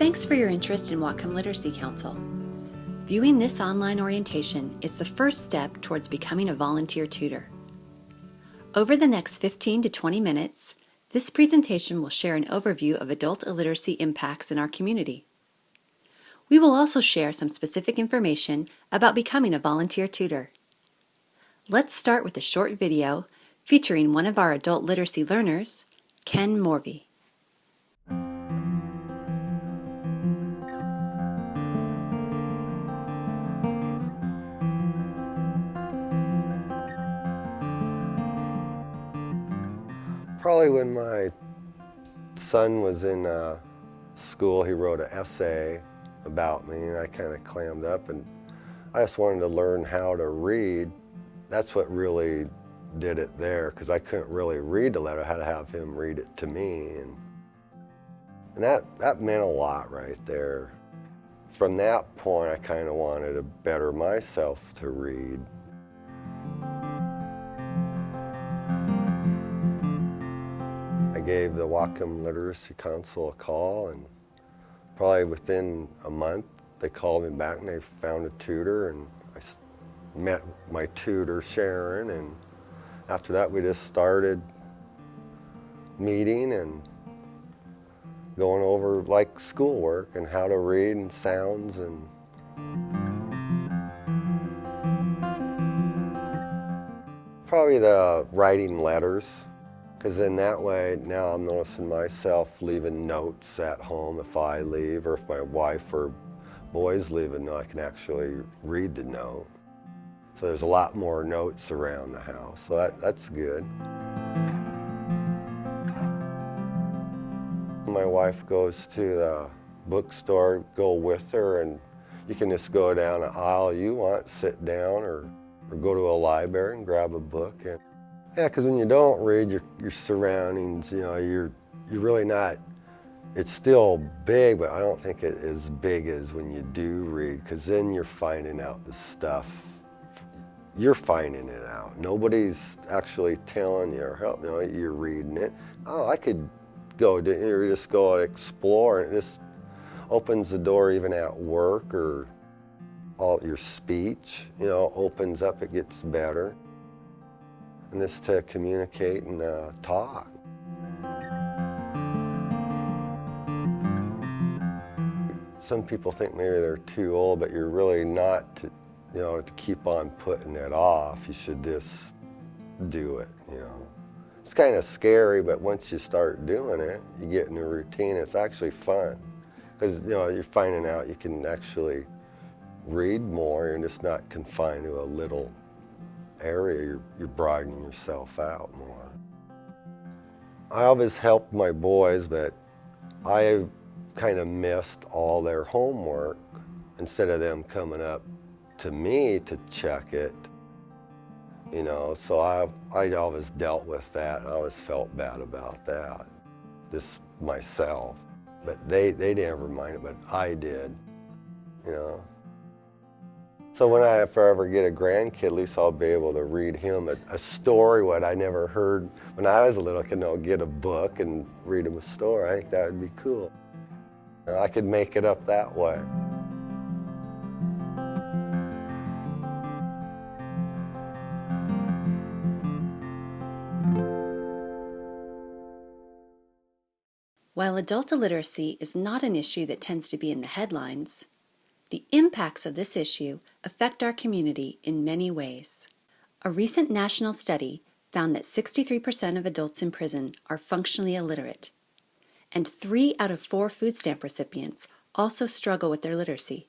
Thanks for your interest in Whatcom Literacy Council. Viewing this online orientation is the first step towards becoming a volunteer tutor. Over the next 15 to 20 minutes, this presentation will share an overview of adult illiteracy impacts in our community. We will also share some specific information about becoming a volunteer tutor. Let's start with a short video featuring one of our adult literacy learners, Ken Morvey. Probably when my son was in school, he wrote an essay about me, and I kind of clammed up, and I just wanted to learn how to read. That's what really did it there, because I couldn't really read the letter. I had to have him read it to me, and that meant a lot right there. From that point, I kind of wanted to better myself to read. I gave the Whatcom Literacy Council a call, and probably within a month they called me back and they found a tutor, and I met my tutor Sharon, and after that we just started meeting and going over like schoolwork and how to read and sounds. And probably the writing letters, because in that way now I'm noticing myself leaving notes at home if I leave, or if my wife or boys leave a note, I can actually read the note. So there's a lot more notes around the house, so that's good. My wife goes to the bookstore, go with her, and you can just go down the aisle you want, sit down, or go to a library and grab a book. And yeah, because when you don't read your surroundings, you know, you're really not, it's still big, but I don't think it is as big as when you do read, because then you're finding out the stuff. You're finding it out. Nobody's actually telling you or helping you. You're reading it. Oh, I could go, you just go and explore, and it just opens the door even at work, or all your speech, you know, opens up, it gets better. And this to communicate and talk. Some people think maybe they're too old, but you're really not to, you know, to keep on putting it off. You should just do it, you know. It's kind of scary, but once you start doing it, you get in a routine. It's actually fun, because, you know, you're finding out you can actually read more. You're just not confined to a little area. You're broadening yourself out more. I always helped my boys, but I've kind of missed all their homework. Instead of them coming up to me to check it, you know, so I always dealt with that. I always felt bad about that, just myself. But they never minded, but I did, you know. So if I ever get a grandkid, at least I'll be able to read him a story, what I never heard when I was a little kid. I'll get a book and read him a story. I think that would be cool. I could make it up that way. While adult illiteracy is not an issue that tends to be in the headlines, the impacts of this issue affect our community in many ways. A recent national study found that 63% of adults in prison are functionally illiterate, and 3 out of 4 food stamp recipients also struggle with their literacy.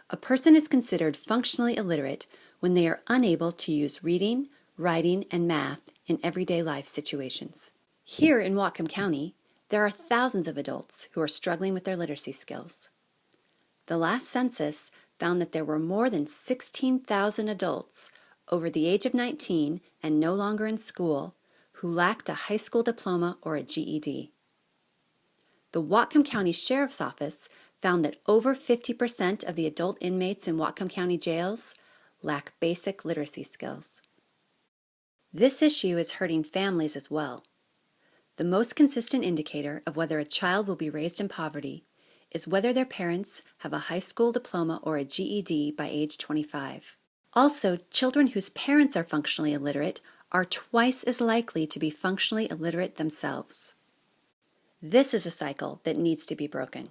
A person is considered functionally illiterate when they are unable to use reading, writing, and math in everyday life situations. Here in Whatcom County, there are thousands of adults who are struggling with their literacy skills. The last census found that there were more than 16,000 adults over the age of 19 and no longer in school who lacked a high school diploma or a GED. The Whatcom County Sheriff's Office found that over 50% of the adult inmates in Whatcom County jails lack basic literacy skills. This issue is hurting families as well. The most consistent indicator of whether a child will be raised in poverty is whether their parents have a high school diploma or a GED by age 25. Also, children whose parents are functionally illiterate are twice as likely to be functionally illiterate themselves. This is a cycle that needs to be broken.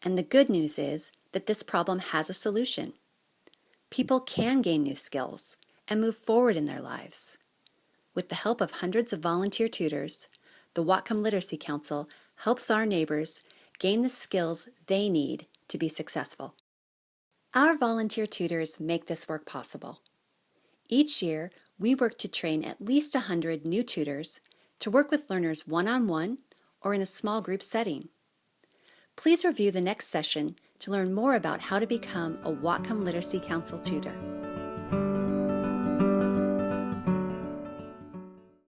And the good news is that this problem has a solution. People can gain new skills and move forward in their lives. With the help of hundreds of volunteer tutors, the Whatcom Literacy Council helps our neighbors gain the skills they need to be successful. Our volunteer tutors make this work possible. Each year, we work to train at least 100 new tutors to work with learners one-on-one or in a small group setting. Please review the next session to learn more about how to become a Whatcom Literacy Council tutor.